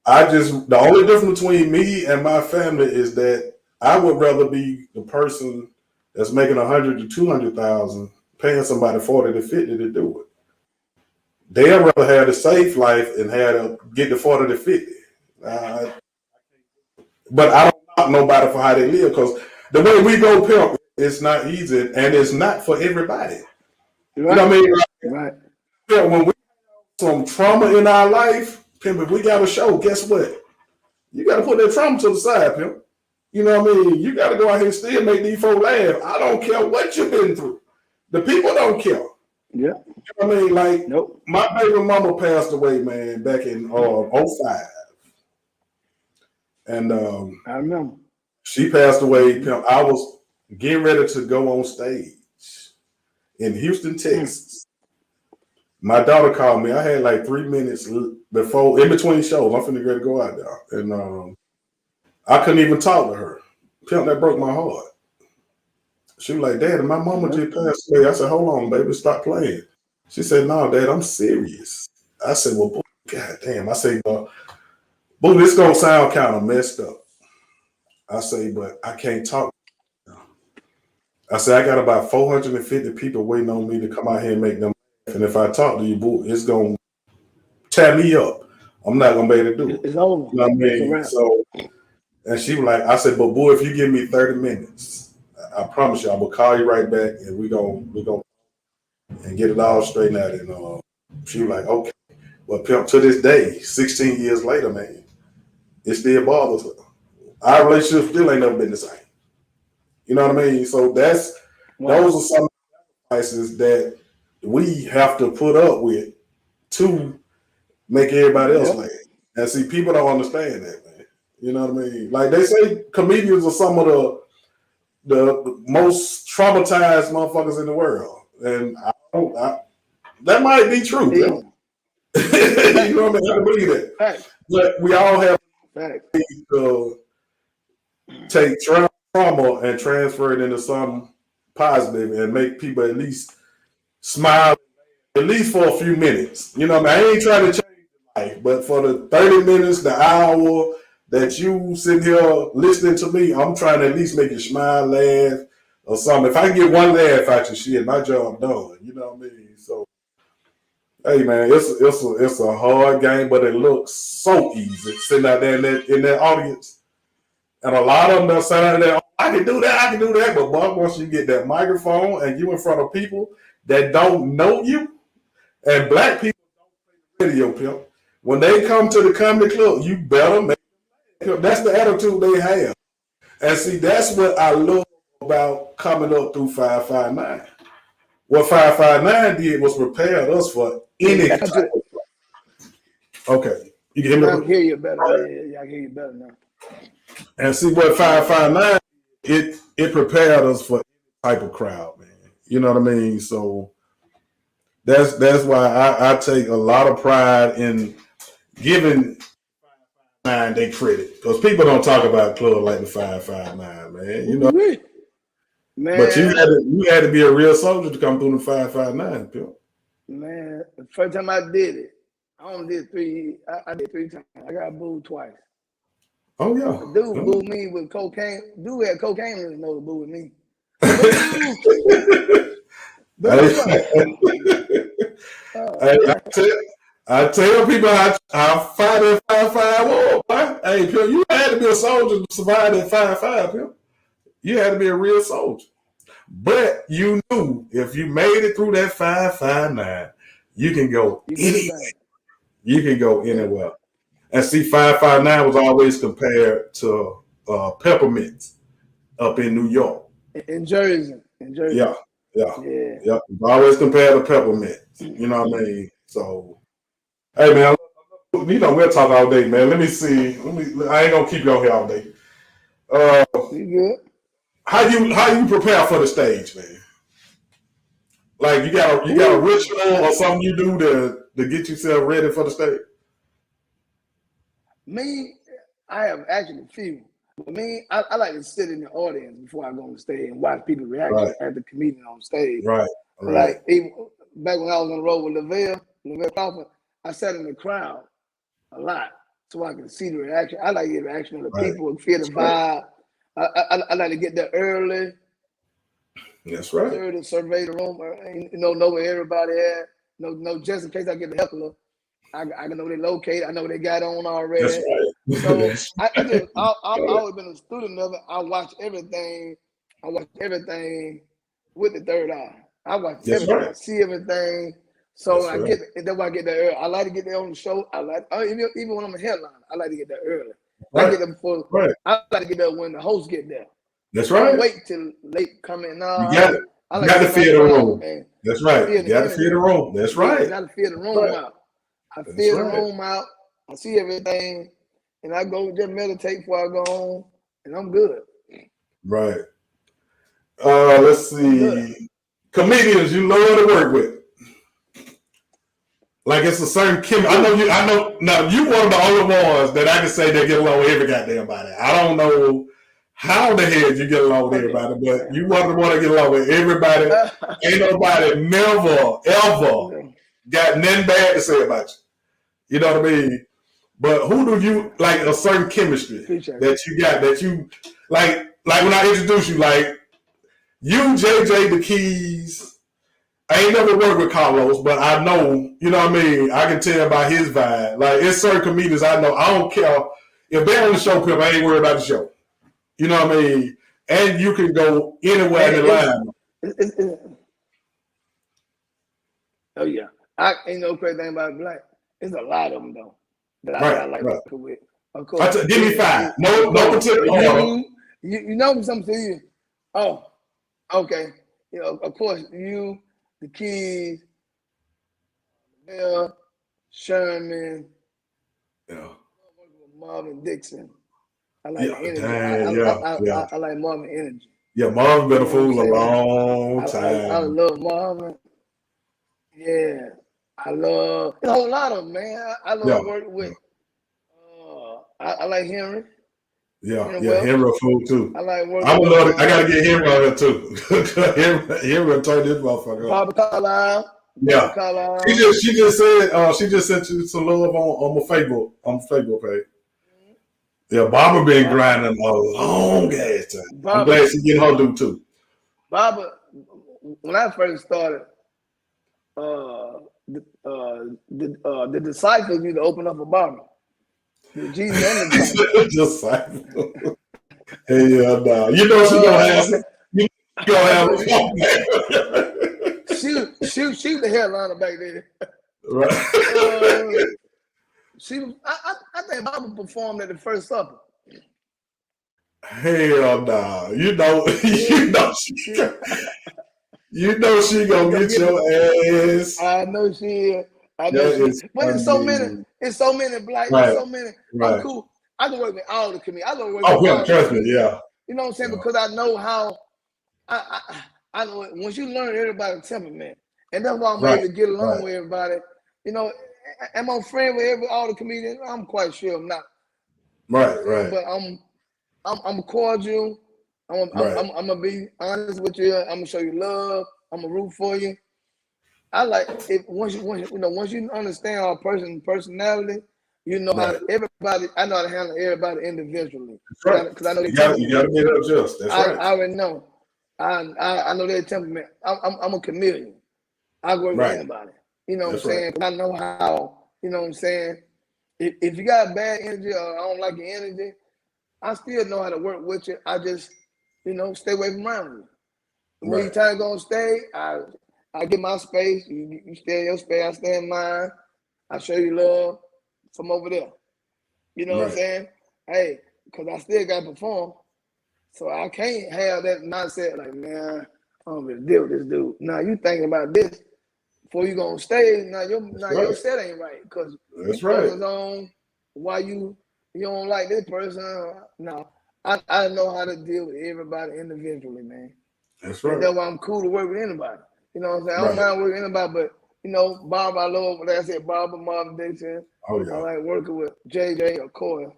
The only difference between me and my family is that I would rather be the person that's making $100,000 to $200,000, paying somebody 40 to 50 to do it. They'd rather have the safe life and have to get the 40 to 50. But I don't knock nobody for how they live, because the way we go, Pimp, it's not easy and it's not for everybody. Right. You know what I mean? Right. When we have some trauma in our life, Pimp, if we got a show, guess what? You got to put that trauma to the side, Pimp. You know what I mean? You got to go out here and still make these folks laugh. I don't care what you've been through. The people don't care. Yeah. You know what I mean? Like, my baby mama passed away, man, back in 05. And I remember. She passed away. Pimp. I was getting ready to go on stage in Houston, Texas. My daughter called me. I had like 3 minutes before, in between shows. I'm finna ready to go out there. And I couldn't even talk to her. Pimp, that broke my heart. She was like, Dad, my mama just passed away. I said, hold on, baby, stop playing. She said, no, Dad, I'm serious. I said, well, boy, God damn. I say, well, boo, this gonna sound kind of messed up. I say, but I can't talk. I said, I got about 450 people waiting on me to come out here and make them laugh. And if I talk to you, boo, it's gonna tear me up. I'm not gonna be able to do it. It's over. You know what I It's a mean? wrap. So, and she was like, I said, but boy, if you give me 30 minutes, I promise you, I'm gonna call you right back and we gonna and get it all straightened out. And she was like, okay. But Pimp, to this day, 16 years later, man, it still bothers her. Our relationship still ain't never been the same. You know what I mean? So those are some sacrifices that we have to put up with to make everybody else laugh. And see, people don't understand that, man. You know what I mean? Like they say, comedians are some of the most traumatized motherfuckers in the world, and that might be true. You know what I mean? I believe that. Facts. But we all have Facts. to take trauma and transfer it into something positive and make people at least smile, at least for a few minutes. You know what I mean? I ain't trying to change your life, but for the 30 minutes, the hour that you sit here listening to me, I'm trying to at least make you smile, laugh, or something. If I can get one laugh out your shit, my job done. You know what I mean? So, hey man, it's a hard game, but it looks so easy sitting out there in that audience. And a lot of them are saying that, oh, I can do that. But Buck, once you get that microphone and you in front of people that don't know you, and black people don't play the radio, Pimp. When they come to the comedy club, you better make them. That's the attitude they have. And see, that's what I love about coming up through 559. What 559 did was prepare us for any type of. Okay. You can hear me? I can hear you better. Yeah, I can hear you better now. And see what 559 it prepared us for any type of crowd, man. You know what I mean? So that's why I take a lot of pride in giving 559 they credit, because people don't talk about club like the 559, man. You know, man. But you had to be a real soldier to come through the 559, Pimp. Man, the first time I did it, I only did three. I did 3 times. I got booed twice. Oh yeah. The dude booed me with cocaine. Dude had cocaine in his nose, booed with me. I tell people how fight that 5-5 war. Hey, Pimp, you had to be a soldier to survive that 5-5, Pimp. You had to be a real soldier. But you knew if you made it through that 559, you can go anywhere. You can go anywhere. And see, 559 was always compared to peppermints up in New York. In Jersey. Yeah. It's always compared to peppermints. You know what I mean? So, hey man, you know we'll talk all day, man. Let me see. I ain't gonna keep you on here all day. You good? How you prepare for the stage, man? Like you got a ritual or something you do to get yourself ready for the stage? Me, I have actually a few. But me, I like to sit in the audience before I go on stage and watch people reaction at the comedian on stage. Right. Like even back when I was on the road with Lavelle Crawford, I sat in the crowd a lot so I can see the reaction. I like to get the reaction of the people and feel the vibe. I like to get there early. That's right. To survey the room, know where everybody at. No, just in case I get the heckler, I can know they located. I know they got on already. That's right. So I've always been a student of it. I watch everything with the third eye. I watch everything. Right. I see everything. So that's why I get there early. I like to get there on the show. I like even when I'm a headliner, I like to get there early. I get there before. I like to get there when the host get there. That's right. I don't wait till late coming. No, you got to feel the room. That's right. You got to feel the room. That's right. You got to feel the room out. I feel the room out. I see everything, and I go just meditate before I go home, and I'm good. Right. Let's see. Comedians you love to work with. Like it's a certain I know. Now you one of the only ones that I can say they get along with every goddamn body. I don't know how the hell you get along with everybody, but you want to get along with everybody. Ain't nobody never, ever got nothing bad to say about you. You know what I mean? But who do you like a certain chemistry that you got that you like when I introduce you, like you, JJ the Keys. I ain't never worked with Carlos, but I know, you know what I mean? I can tell by his vibe. Like, it's certain comedians I know. I don't care. If they're on the show, Pimp, I ain't worried about the show. You know what I mean? And you can go anywhere in the line. Oh, yeah. I ain't no crazy thing about black. There's a lot of them, though, that I like working with. Of course. Give me five. No particular. You know something to you. Oh, okay. You know, of course, you, the Keys, Bill, Sherman, Marvin Dixon. I like energy. I like Marvin energy. Yeah, Marvin been a fool a long time. I love Marvin. Yeah, I love. There's a whole lot of them, man. I love working with. I like Henry. Yeah, Henry a fool too. I like working. I gotta get Henry on here too. Henry turned this motherfucker up. Barbara Carlisle. Yeah. Carlisle. She just said she just sent you some love on my Facebook page. Yeah, Barbara been grinding a long ass time. I'm glad she's getting her due too. Barbara, when I first started, the disciples need to open up a Barbara. The Jesus and the disciples. Hey, no. You know she gonna have it. You gonna have it. She the headliner back there. Right. I think Barbara performed at the First Supper. Hell nah. You know she gonna get your ass. I know she is. But it's so many black, so many. I'm cool. I can work with all the comedians. I can work with all the comedians. Yeah. You know what I'm saying? Because I know how I know once you learn everybody's temperament, and that's why I'm able to get along with everybody. You know, am I friend with all the comedians? I'm quite sure I'm not. Right. But I'm cordial. I'm gonna be honest with you. I'm gonna show you love. I'm gonna root for you. I like it once you understand our personality, you know how everybody. I know how to handle everybody individually. Because I know you gotta get up just. That's right. I already know. I know their temperament. I'm a chameleon. I work with anybody. You know what I'm saying? I know how. You know what I'm saying? If you got bad energy or I don't like your energy, I still know how to work with you. I just, stay away from around you. When you time gonna stay, I get my space. You stay in your space. I stay in mine. I show you love from over there. You know what I'm saying? Hey, because I still got to perform. So I can't have that mindset like, man, I don't really deal with this dude. Now you thinking about this before you gonna stay. Now your set ain't right because this person's on. Why you don't like this person? No, I know how to deal with everybody individually, man. That's right. And that's why I'm cool to work with anybody. You know what I'm saying? I don't mind working with anybody, but Bob, I love, like I said, Bob and Marvin Dixon. I like working with JJ or Coyle.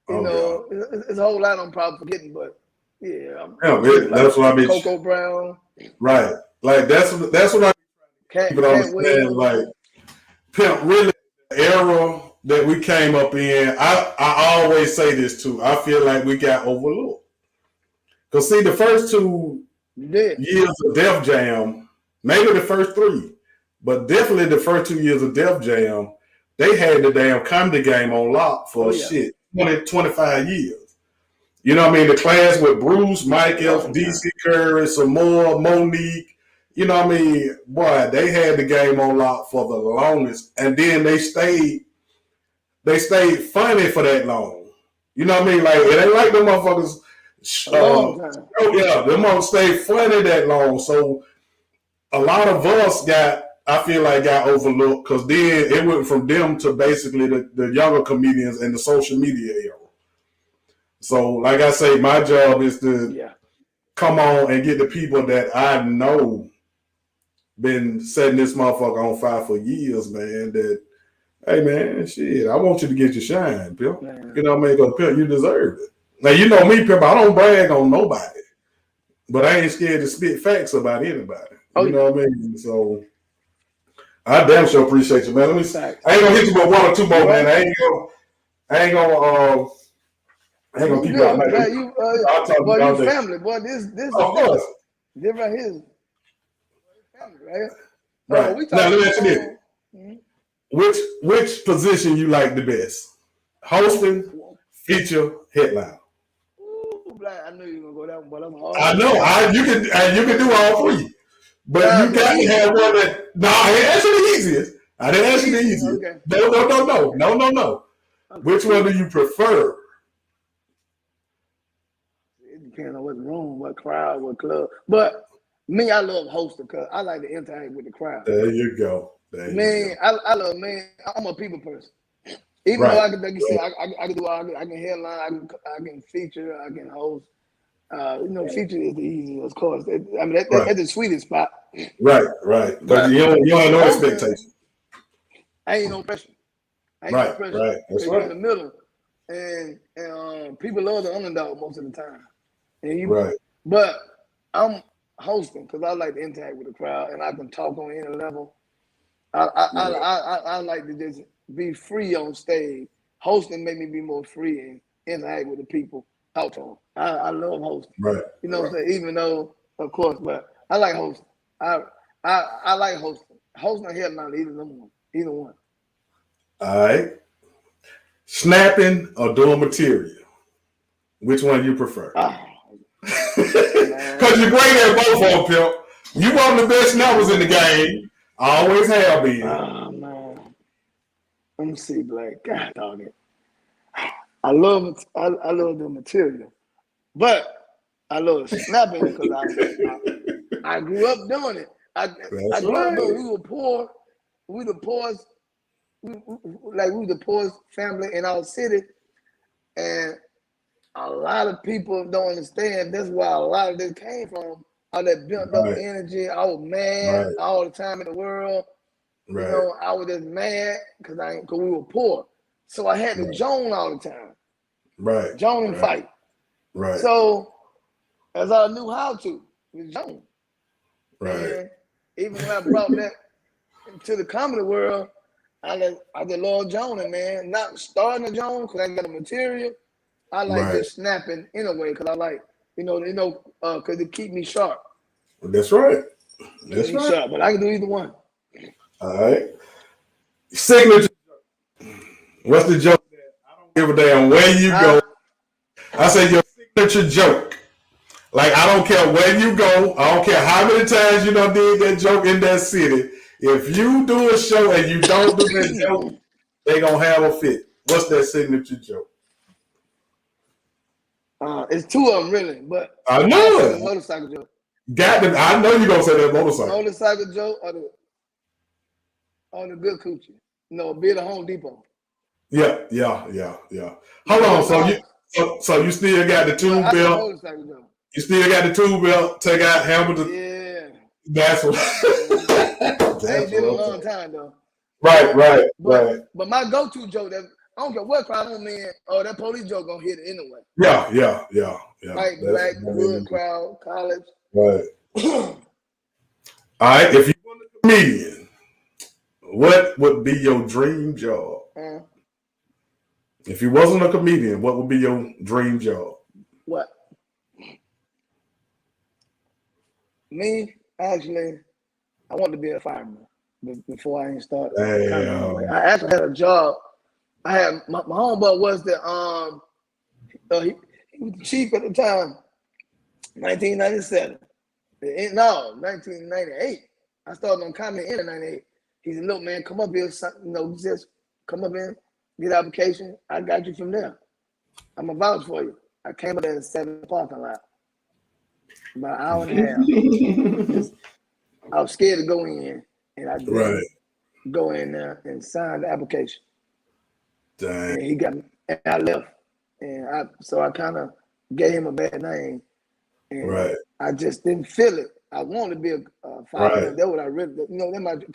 It's a whole lot I'm probably forgetting, but that's what I mean. Coco Brown. Right. Like that's what I people understand. Like Pimp, really the era that we came up in, I always say this too. I feel like we got overlooked. Cause see the first 2 years of Def Jam, maybe the first 3, but definitely the first 2 years of Def Jam, they had the damn comedy game on lock for 25 years. You know what I mean? The class with Bruce, Michael, DC Curry, Samoa, Monique. You know what I mean? Boy, they had the game on lock for the longest, and then they stayed funny for that long. You know what I mean? Like it ain't like them motherfuckers. Them won't stay funny that long. So a lot of us I feel like got overlooked because then it went from them to basically the younger comedians and the social media era. So like I say, my job is to come on and get the people that I know been setting this motherfucker on fire for years, man, that, hey man, shit, I want you to get your shine, Bill. You know what I mean? Because Bill, you deserve it. Now you know me, Pepper. I don't brag on nobody, but I ain't scared to spit facts about anybody. Oh You yeah. know what I mean? So I damn sure appreciate you, man. Let me. Facts. I ain't gonna hit you with one or two more, man. Well, I ain't gonna. I ain't gonna. I ain't gonna you keep you all good. I'm night. glad you I'll talk to boy, you you all day. family, boy. Of course. This right here is family, right? Right. We Now talking let me ask you this: mhm. which position you like the best? Hosting, feature, headline. Ooh, black. I knew you were gonna go that one, but I'm I hard. know. You can do all three, but Nah, you the got to have easiest. one that. No, I didn't ask you the easiest. I didn't ask you the Easy, easiest. okay. No. Okay. Which one do you prefer? It depends on what's room, what crowd, what club. But me, I love hosting because I like to interact with the crowd. There you go. There you go. Man, I love man. I'm a people person. Even though Right. I can, like you said, I can do all. I can headline. I can feature. I can host. Feature is the easiest, of course. Right. That's the sweetest spot. Right. Because But you don't have no hosting, expectation. I ain't no pressure. I ain't no Right. pressure Right. That's because you're in right. the middle, and people love the underdog most of the time. And Right. but I'm hosting because I like to interact with the crowd and I can talk on any level. Right. I like to just be free on stage. Hosting made me be more free and interact with the people. Talk to them. I love hosting. Right. You know what Right. I'm saying? Even though, of course, but I like hosting. I I like hosting. Hosting or headline, either one. Either one. All right. Snapping or doing material? Which one you prefer? Ah, Because man. you're great at both of them, Pimp. You one of the best numbers in the Man. game. Always have been. Ah, man. Let me see, Blake. God dog it. I love the material, but I love snapping because I grew up doing it. I That's grew up doing. right. We were poor. We the poorest. We were the poorest family in our city, and a lot of people don't understand. That's where a lot of this came from. All that built up Right. energy. I was mad Right. all the time in the world. Right. I was just mad because we were poor. So I had to Right. joan all the time, Right. joan and Right. fight. Right. So as I knew how to, joan. Right. And even when I brought that into the comedy world, I did Lord Jones, man. Not starting a Jones because I got the material. I like Right. just snapping in a way because I like, because it keep me sharp. That's right. Keep That's me right. sharp. But I can do either one. All right. Signature. What's the joke that I don't give a damn where you Huh? go? I say your signature joke. Like I don't care where you go. I don't care how many times you done did that joke in that city. If you do a show and you don't do that joke, they gonna have a fit. What's that signature joke? It's two of them really, but I I say know the it. motorcycle joke. I know you gonna say that The motorcycle. motorcycle joke or the good coochie. Be at a Home Depot. Yeah. You Hold go on. in the house. So you still got the But tube I say belt. motorcycle joke. You still got the tube belt. Take out Hamilton. Yeah. That's what. Mm-hmm. I ain't That's did it in what a I'm long saying. time though. Right, right, But right. but my go-to joke that I don't care what crowd I'm in, that police joke gonna hit it anyway. Yeah. White, That's black, hood crowd, college. right. All right. If you were a comedian, what would be your dream job? If you wasn't a comedian, what would be your dream job? What? Me, actually, I wanted to be a fireman before I even start coming anyway. Damn. I actually had a job. I had my homeboy was he was the chief at the time, 1997. No, 1998. I started on comedy in '98. He said, "Look, man, come up here. Just come up here, get application. I got you from there. I'm a vouch for you." I came up there at 7 parking lot, about an hour and a half. Just I was scared to go in, and I Right. didn't go in there and sign the application. Damn. And he got me, and I left. And I kind of gave him a bad name, and Right. I just didn't feel it. I wanted to be a Right. fireman. That's what I really, that might.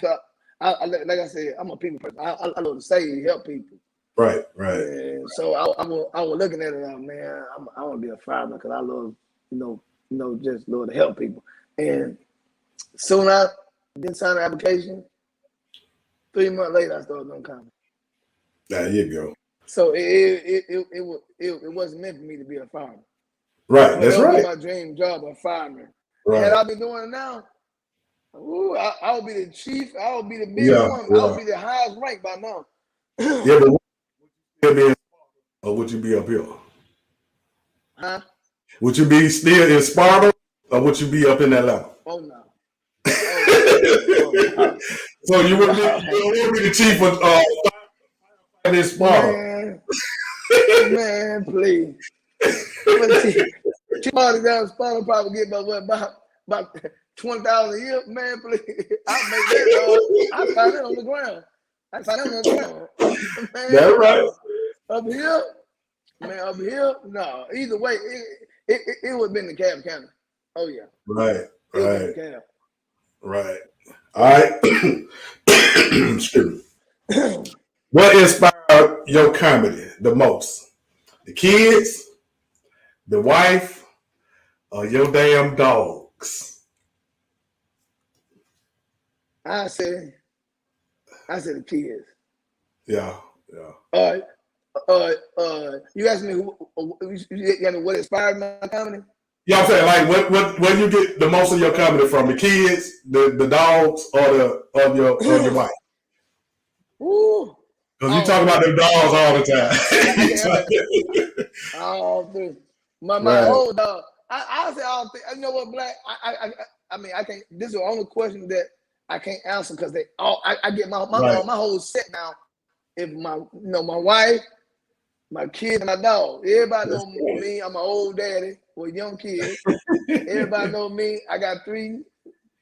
Like I said, I'm a people person. I love to save, help people. Right. And so I was looking at it like, man, I want to be a fireman because I love, just love to help people. And soon I didn't sign the application. 3 months later, I started doing comedy. There you go. So it wasn't meant for me to be a fireman. Right. But That's that would right. be my dream job, a fireman. Right. Had I been doing it now, I would be the chief. I would be the biggest Yeah. one. I would be the highest rank by now. Yeah, but would you still be in, or would you be up here? Huh? Would you be still in Sparta, or would you be up in Atlanta? Oh no. Oh, no. So you would be the chief of in Sparta. Man, please. But chief down Sparta probably get about 20,000 a year. Man, please. I make that. I find it on the ground. Man, That's right. Up here, man, no. Either way, it would have been the Cab County. Oh yeah. Right. Right. All right. Excuse me. What inspired your comedy the most? The kids, the wife, or your damn dogs? I said the kids. Yeah. You asked me what inspired my comedy? Yeah, I'm saying like where you get the most of your comedy from? The kids, the dogs, or your wife? Ooh. Because you talk about them dogs all the time. All three. My whole dog. I say all three. You know what, Black? I mean I can't. This is the only question that I can't answer because they all. I get my whole set now. If my wife, my kids, and my dog. Everybody know me. I'm an old daddy with young kids. Everybody know me. I got three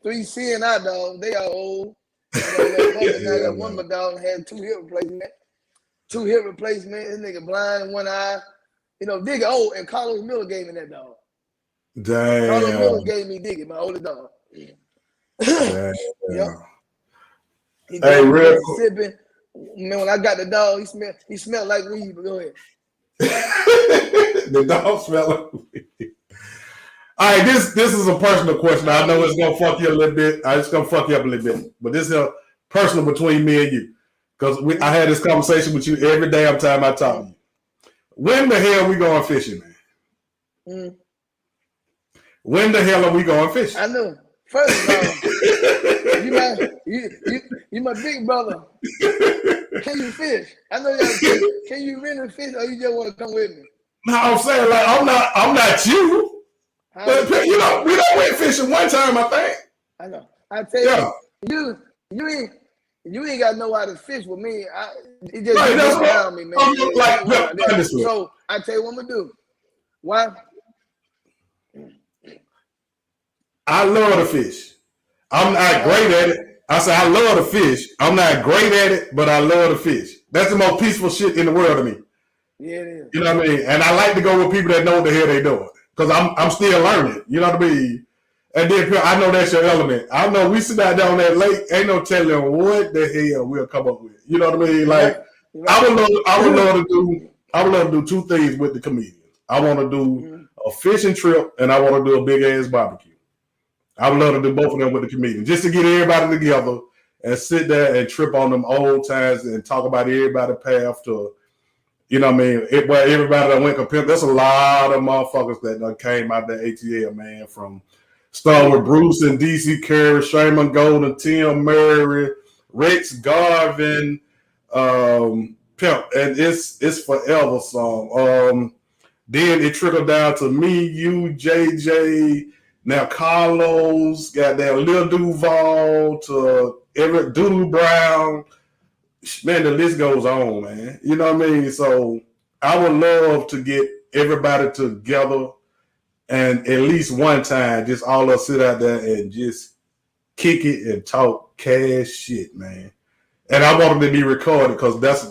CNI dogs. They are old. I got one of my dogs had 2 hip replacements. This nigga blind in one eye. Diggy old, and Carlos Miller gave me that dog. Damn. Carlos Miller gave me Diggy, my older dog. Damn. Yep. He Hey, real sipping. Man, when I got the dog, he smelled like weed. But go ahead. The dog smell like weed. All right, this is a personal question. I know it's gonna fuck you a little bit. It's gonna fuck you up a little bit, but this is a personal between me and you, because I had this conversation with you every damn time I talk to you. When the hell we going fishing, man? When the hell are we going fishing? I know. First of all, you my big brother. Can you fish? I know you. Can you really fish, or you just want to come with me? No, I'm saying like I'm not you. But, we don't went fishing one time, I think. I know. I tell you, you ain't got to know how to fish with me. It just around me, man. So I tell you what I'm gonna do. Why? I love to fish. I'm not great at it. I say I love to fish. I'm not great at it, but I love to fish. That's the most peaceful shit in the world to me. Yeah, it is. You know what I mean? And I like to go with people that know what the hell they doing. Because I'm still learning. You know what I mean? And then I know that's your element. I know we sit out there on that lake, ain't no telling what the hell we'll come up with. You know what I mean? Like I would love to do 2 things with the comedians. I want to do a fishing trip, and I want to do a big ass barbecue. I would love to do both of them with the comedians, just to get everybody together and sit there and trip on them old times and talk about everybody's path to, you know what I mean? Where everybody that went compare. There's a lot of motherfuckers that came out the ATL, man, from starting with Bruce and DC Curry, Shaman Golden, Tim Murray, Rex Garvin, Pimp, and it's forever song. Then it trickled down to me, you, JJ, now Carlos, goddamn Lil Duval, to Everett Doodoo Brown. Man, the list goes on, man. You know what I mean? So I would love to get everybody together and at least one time, just all of us sit out there and just kick it and talk cash shit, man. And I want it to be recorded because that's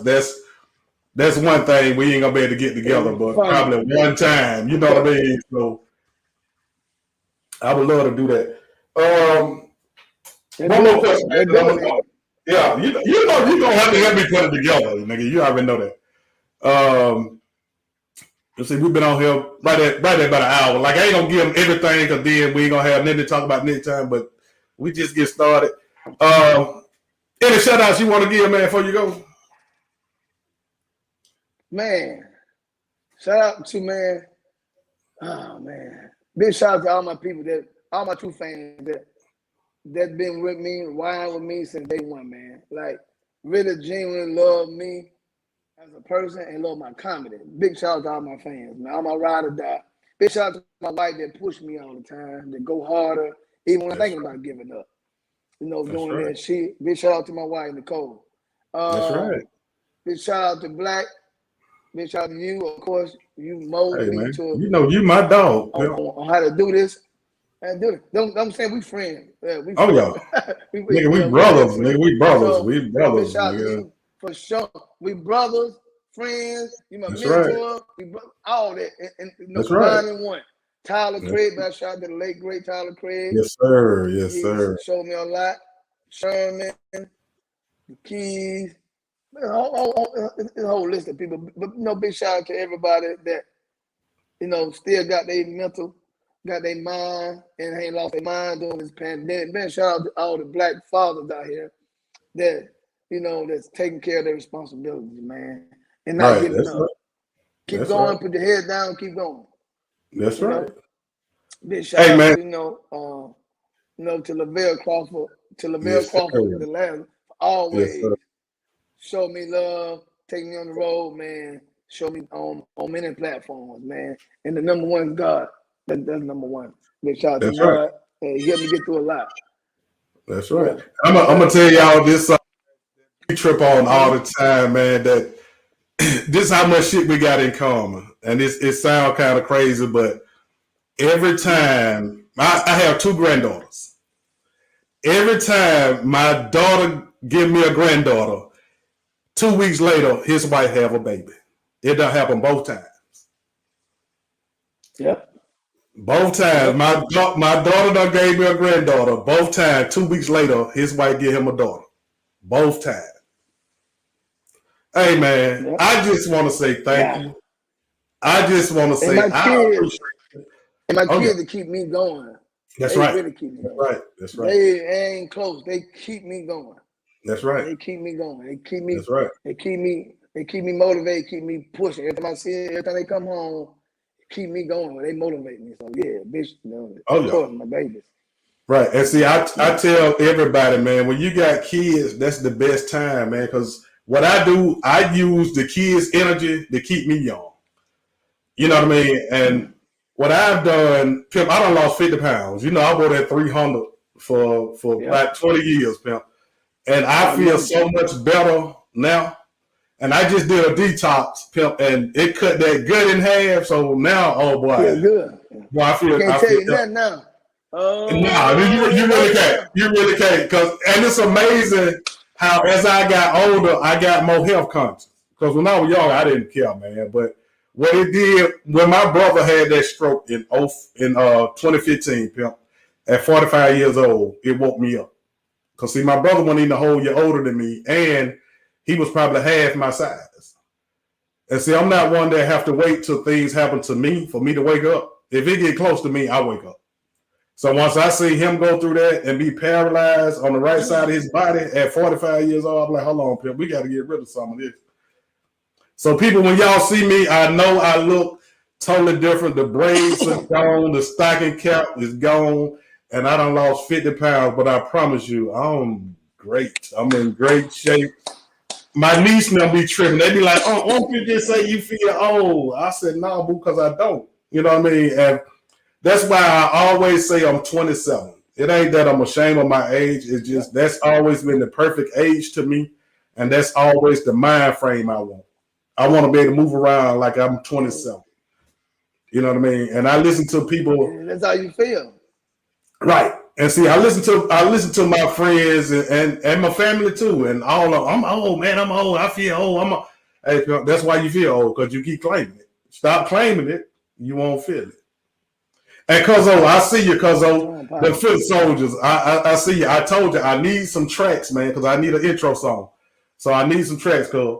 one thing we ain't gonna be able to get together, but probably one time. You know what I mean? So I would love to do that. One more question. Yeah, you know you're gonna have to help me put it together, nigga. You already know that. Let's see, we've been on here right at about an hour. Like I ain't gonna give them everything because then we ain't gonna have nothing to talk about next time. But we just get started. Any shout outs you want to give, man, before you go? Man, shout out to man. Oh man, big shout out to all my people all my true fans that's been with me, riding with me since day one, man. Like really genuinely love me as a person and love my comedy. Big shout out to all my fans, man. All my ride or die. Big shout out to my wife that push me all the time, that go harder, even when I'm thinking about giving up. Doing that shit. Big shout out to my wife, Nicole. That's right. Big shout out to Black. Big shout out to you, of course. You molded me to you my dog on how to do this. And do it. I'm saying we friends. Yeah, we friends. Yeah. Nigga, we brothers. Nigga, we brothers. So, we brothers. Shout out to you for sure. We brothers, friends. You my That's mentor. We all that. And That's right. In one. Tyler Craig. Shout out to the late great Tyler Craig. Yes, sir. Yes, sir. Showed me a lot. Sherman, the Keys. A whole list of people. But big shout out to everybody that still got their mental, got their mind, and ain't lost their mind during this pandemic. Man, shout out to all the Black fathers out here that that's taking care of their responsibilities, man, and not giving up. Right. Keep going, put your head down, keep going. That's right. Big shout out to Lavelle Crawford, the last always show me love, take me on the road, man. Show me on many platforms, man. And the number one is God. That's number one. Big shout out to God. He helped me get through a lot. That's right. Yeah. I'm gonna tell y'all this. We trip on all the time, man. That this is how much shit we got in common, and it sounds kind of crazy, but every time I have two granddaughters. Every time my daughter give me a granddaughter, 2 weeks later, his wife have a baby. It done happen both times. Yep. Both times. My daughter done gave me a granddaughter. Both times. 2 weeks later, his wife give him a daughter. Both times. Hey, man, I just want to say thank you. I just want to say my kids to keep me going. That's they right. Really keep me going. That's right. They ain't close. They keep me going. That's right. They keep me going. They keep me. That's right. They keep me motivated. Keep me pushing. Every time they come home, keep me going. They motivate me. So yeah, bitch. Of course, my babies. Right. And see, I tell everybody, man, when you got kids, that's the best time, man. Because what I do, I use the kids' energy to keep me young. You know what I mean? And what I've done, Pimp, I done lost 50 pounds. I was at 300 for about 20 years, Pimp. And I feel so much better now. And I just did a detox, Pimp, and it cut that gut in half. So now, oh boy. Feel good. Boy, I can't tell you that now. Oh, no, you really can't. You really can't. And it's amazing how as I got older, I got more health conscious. Because when I was young, I didn't care, man. But what it did, when my brother had that stroke in 2015, Pimp, at 45 years old, it woke me up. Because, see, my brother wasn't even a whole year older than me, and he was probably half my size. And see, I'm not one that have to wait till things happen to me for me to wake up. If it get close to me, I wake up. So once I see him go through that and be paralyzed on the right side of his body at 45 years old, I'm like, hold on, Pimp, we got to get rid of some of this. So people, when y'all see me, I know I look totally different. The braids are gone, the stocking cap is gone. And I done lost 50 pounds, but I promise you, I'm great. I'm in great shape. My niece now be tripping. They be like, oh, won't you just say you feel old? I said, no, boo, because I don't. You know what I mean? And that's why I always say I'm 27. It ain't that I'm ashamed of my age. It's just that's always been the perfect age to me. And that's always the mind frame I want. I want to be able to move around like I'm 27. You know what I mean? And I listen to people. That's how you feel. Right. And see, I listen to my friends and my family too. And all of them, I'm old, man. I'm old. I feel old. Hey, that's why you feel old, because you keep claiming it. Stop claiming it. You won't feel it. And Cuzzo, I see you, Cuzzo. The foot soldiers. I see you. I told you I need some tracks, man, because I need an intro song. So I need some tracks, cuz.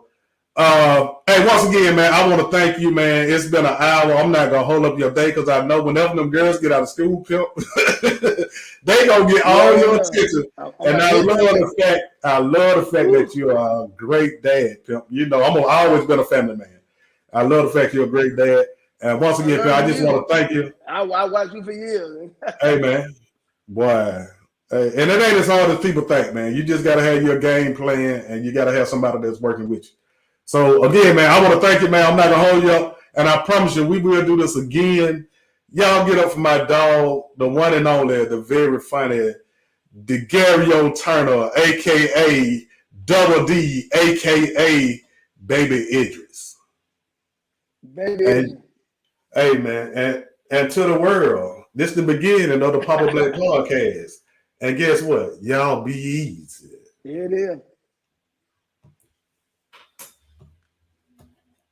Hey, once again, man, I want to thank you, man. It's been an hour. I'm not gonna hold up your day because I know whenever them girls get out of school, Pimp, they gonna get all your Yeah, attention. I'm And about to hit them. I love the fact Woo. that you're a great dad, Pimp. You know, I've always been a family man. I love the fact you're a great dad. And once I again, Pimp, learned I from just you. want to thank you. I watched you for years. Hey, man, boy. Hey, and it ain't as hard as people think, man. You just gotta have your game plan, and you gotta have somebody that's working with you. So again, man, I want to thank you, man. I'm not gonna hold you up, and I promise you, we will do this again. Y'all get up for my dog, the one and only, the very funny, DeGario Turner, a.k.a. Double D, a.k.a. Baby Idris. Baby And Israel. hey, man, and to the world, this is the beginning of the Papa Black podcast. And guess what? Y'all be easy. Here it is.